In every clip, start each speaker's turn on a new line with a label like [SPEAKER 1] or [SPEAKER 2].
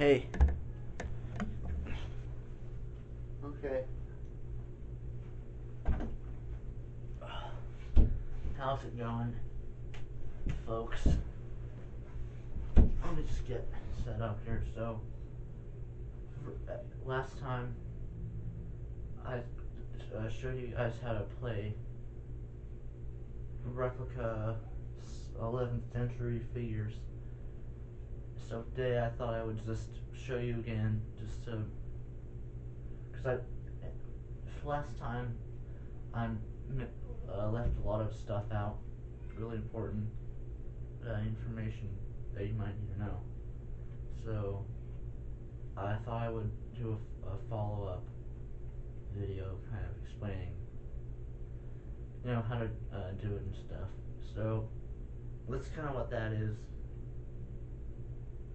[SPEAKER 1] Hey. Okay. How's it going, folks? Let me just get set up here. So, last time I showed you guys how to play replica 11th century figures. So today I thought I would just show you again, just to, because last time I left a lot of stuff out, really important information that you might need to know. So I thought I would do a follow-up video, kind of explaining, how to do it and stuff. So that's kind of what that is.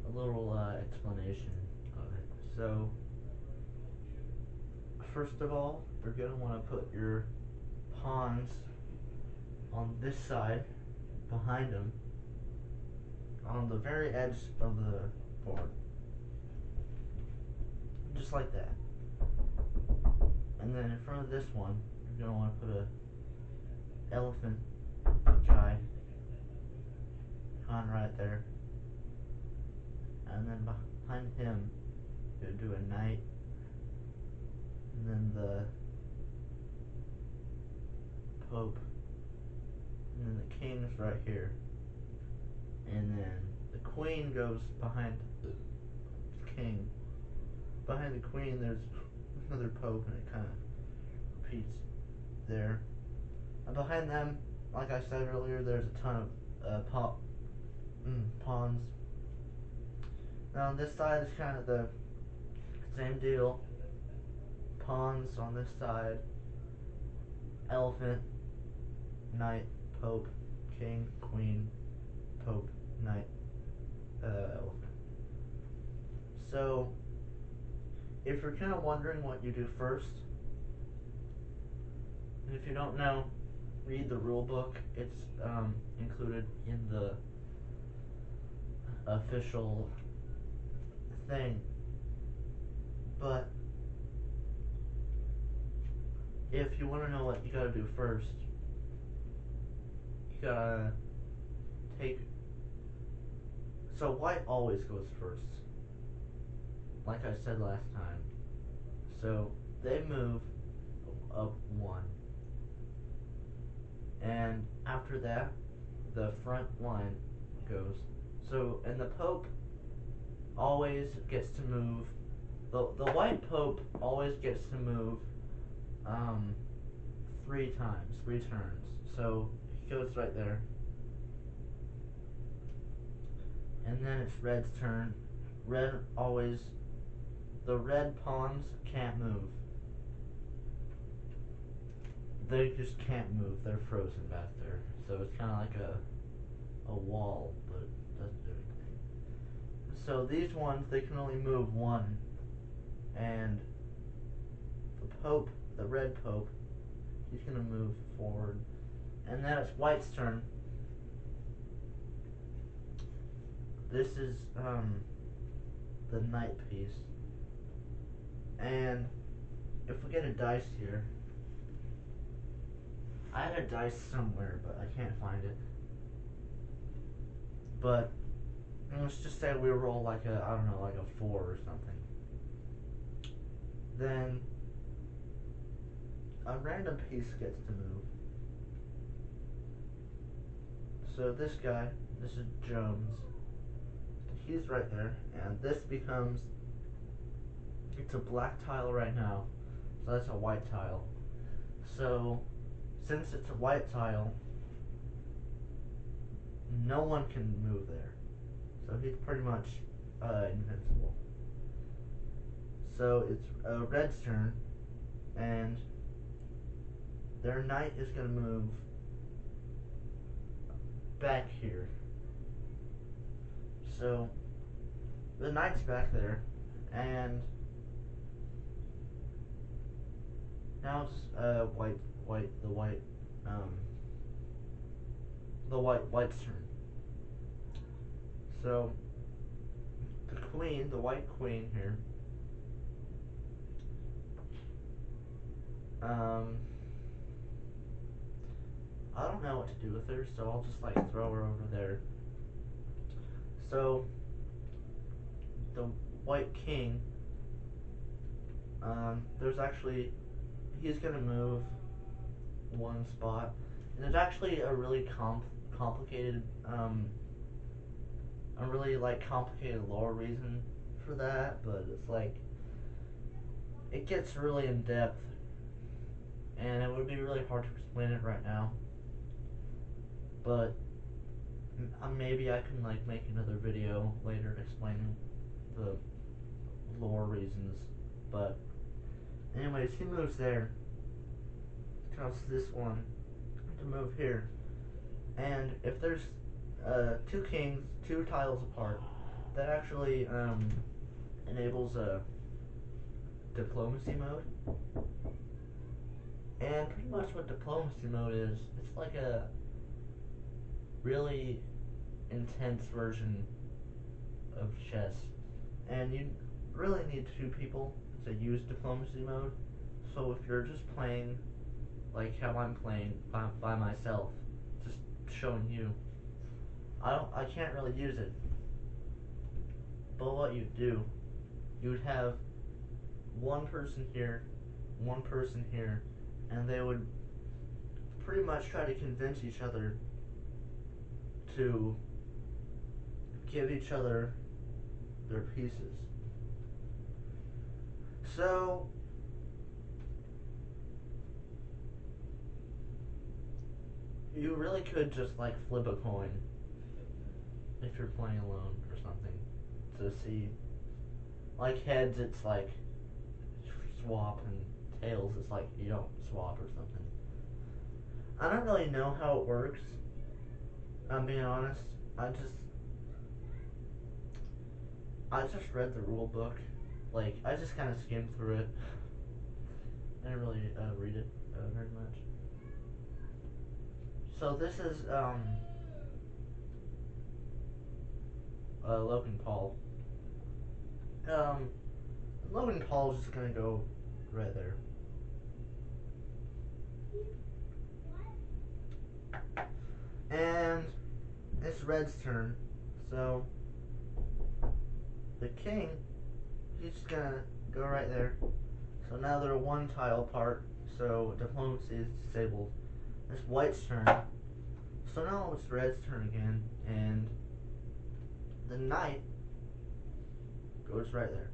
[SPEAKER 1] A little explanation of it. So, first of all, you're going to want to put your pawns on this side, behind them, on the very edge of the board. Just like that. And then in front of this one, you're going to want to put a elephant guy on right there. And then behind him, you do a knight, and then the pope, and then the king is right here, and then the queen goes behind the king. Behind the queen, there's another pope, and it kind of repeats there. And behind them, like I said earlier, there's a ton of pawns. Now on this side is kind of the same deal. Pawns on this side. Elephant, knight, pope, king, queen, pope, knight, elephant. So, if you're kind of wondering what you do first, and if you don't know, read the rule book. It's included in the official thing. But if you want to know what you gotta do first, you gotta take. So white always goes first, like I said last time. So they move up one, and after that, the front line goes. So, and the Pope always gets to move. The white Pope always gets to move 3 turns. So he goes right there. And then it's red's turn. The red pawns can't move. They just can't move. They're frozen back there. So it's kind of like a wall, but it doesn't do anything. So these ones, they can only move 1. And the Pope, the red Pope, he's going to move forward. And then it's white's turn. This is the knight piece. And if we get a dice here, I had a dice somewhere, but I can't find it. But let's just say we roll like a 4 or something. Then a random piece gets to move. So this guy, this is Jones. He's right there, and this becomes, it's a black tile right now, so that's a white tile. So since it's a white tile, no one can move there. So he's pretty much invincible. So it's red's turn, and their knight is going to move back here. So the knight's back there, and now it's white's turn. So the queen, the white queen here, I don't know what to do with her, so I'll just like throw her over there. So the white king, there's actually, he's gonna move one spot, and it's actually a really complicated, a really like complicated lore reason for that, but it's like, it gets really in depth, and it would be really hard to explain it right now. But maybe I can like make another video later explaining the lore reasons. But anyways, he moves there. Tells this one to move here. And if there's two kings, two tiles apart, that actually enables a diplomacy mode. And pretty much what diplomacy mode is, it's like a really intense version of chess, and you really need two people to use diplomacy mode. So if you're just playing like how I'm playing by myself, just showing you, I can't really use it. But what you do, you would have one person here, and they would pretty much try to convince each other to give each other their pieces. So you really could just like flip a coin if you're playing alone or something to see, like heads it's like swap, and tails it's like you don't swap or something. I don't really know how it works, I'm being honest. I just read the rule book. Like, I just kind of skimmed through it. I didn't really read it very much. So this is Logan Paul. Logan Paul's just gonna go right there. And it's Red's turn. So the king, he's just gonna go right there. So now they're one tile apart, so diplomacy is disabled. It's White's turn. So now it's Red's turn again, and the knight goes right there.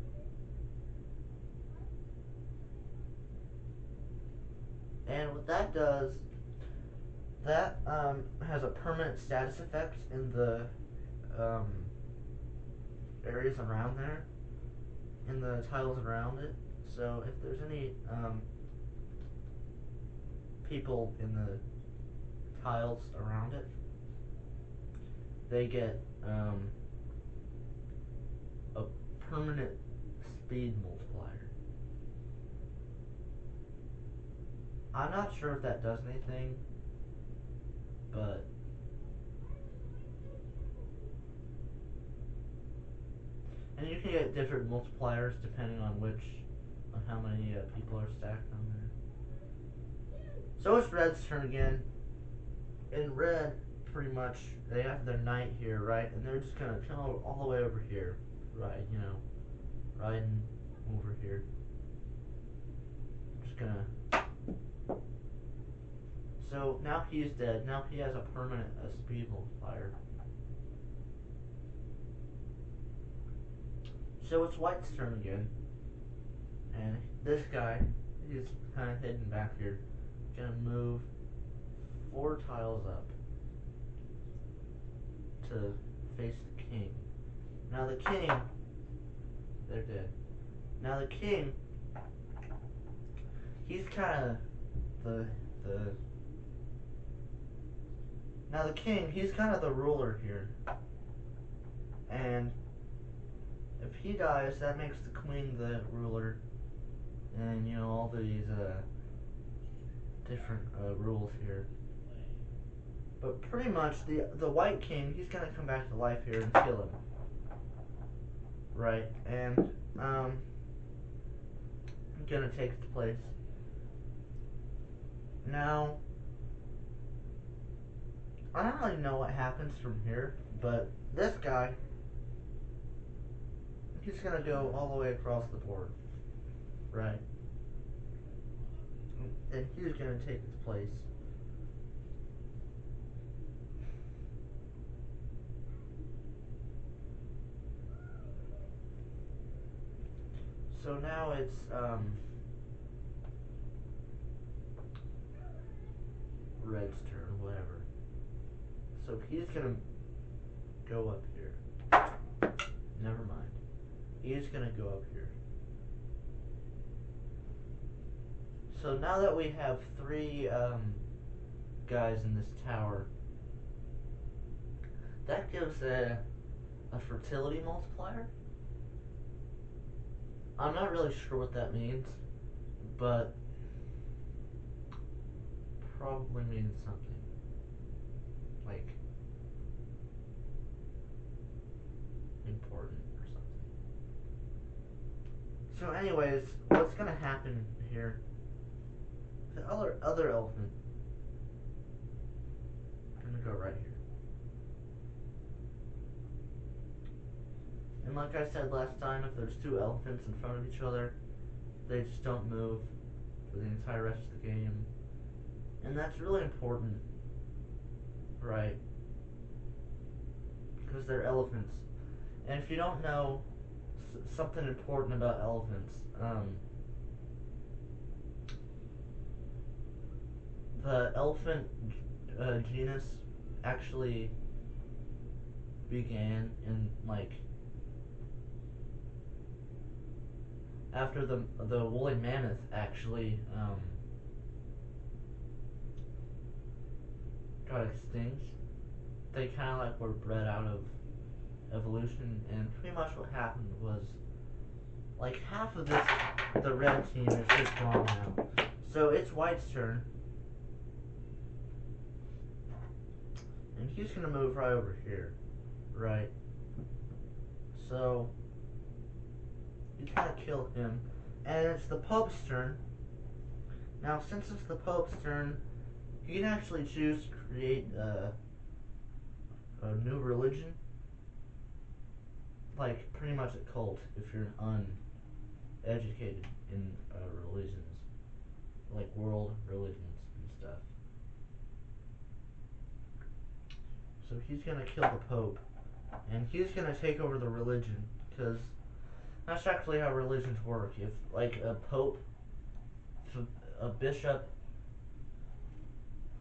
[SPEAKER 1] And what that does, that has a permanent status effect in the areas around there, in the tiles around it. So if there's any people in the tiles around it, they get a permanent speed multiplier. I'm not sure if that does anything, but and you can get different multipliers depending on how many people are stacked on there. So it's Red's turn again. In Red, pretty much, they have their knight here, right? And they're just gonna come all the way over here, right? You know, riding over here. Just gonna. So now he's dead. Now he has a permanent speed multiplier. So it's White's turn again. And this guy, he's kind of hidden back here. Gonna move 4 tiles up to face the king. Now the king, they're dead. Now the king, he's kind of Now the king, he's kind of the ruler here. And if he dies, that makes the queen the ruler. And you know, all these different rules here. But pretty much the white king, he's gonna come back to life here and kill him. right? And I'm gonna take its place. Now, I don't really know what happens from here, but this guy, he's gonna go all the way across the board, right? And he's gonna take its place. So now it's Red's turn, whatever. So he's gonna go up here. Never mind. He's gonna go up here. So now that we have three guys in this tower, that gives a fertility multiplier. I'm not really sure what that means, but probably means something. Like important or something. So anyways, what's gonna happen here? The other elephant. I'm gonna go right here. And like I said last time, if there's two elephants in front of each other, they just don't move for the entire rest of the game. And that's really important, right? Because they're elephants. And if you don't know something important about elephants, the elephant genus actually began in like after the woolly mammoth actually got extinct. They kind of like were bred out of evolution, and pretty much what happened was like half of the red team is just gone now. So it's White's turn. And he's going to move right over here, right? So, he's going to kill him. And it's the Pope's turn. Now, since it's the Pope's turn, he can actually choose to create a new religion. Like, pretty much a cult, if you're uneducated in religions. Like world religions and stuff. So he's going to kill the Pope, and he's going to take over the religion, because that's actually how religions work. If, like, a Pope, if a bishop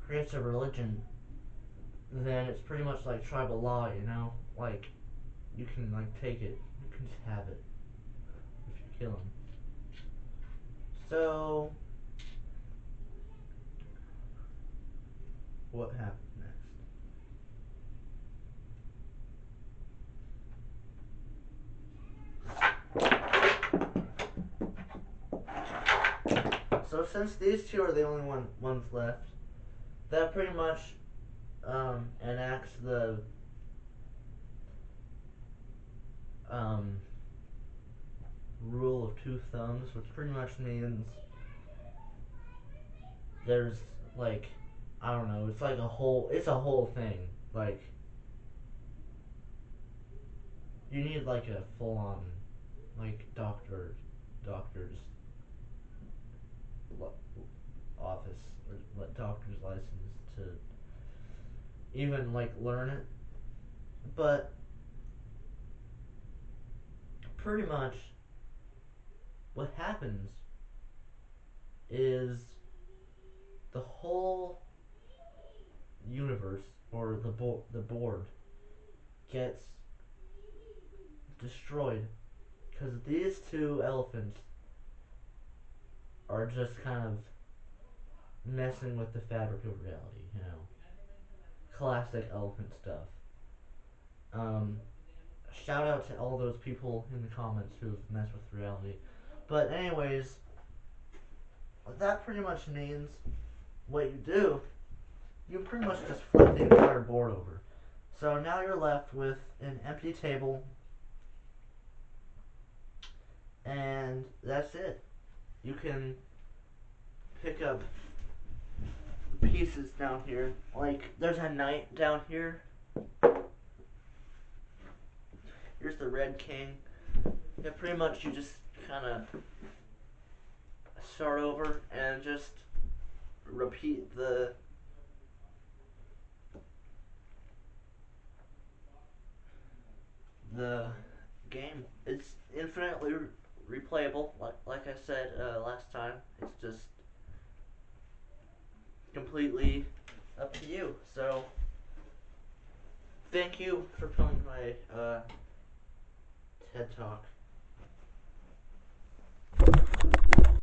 [SPEAKER 1] creates a religion, then it's pretty much like tribal law, you know? Like, you can, like, take it. You can just have it if you kill him. So, what happened next? So since these two are the only ones left, that pretty much enacts the rule of two thumbs, which pretty much means there's like, I don't know, it's like it's a whole thing. Like, you need like a full-on like doctor's office or doctor's license to even like learn it. But pretty much what happens is the whole universe, or the board, gets destroyed because these two elephants are just kind of messing with the fabric of reality, you know. Classic elephant stuff. Shout out to all those people in the comments who've messed with reality. But anyways, that pretty much means what you do, you pretty much just flip the entire board over. So now you're left with an empty table And that's it. You can pick up pieces down here. Like, there's a knight down here. Here's the red king. Yeah, pretty much you just kind of start over and just repeat the game. It's infinitely replayable, like I said last time. It's just completely up to you. So, thank you for coming to my TED Talk.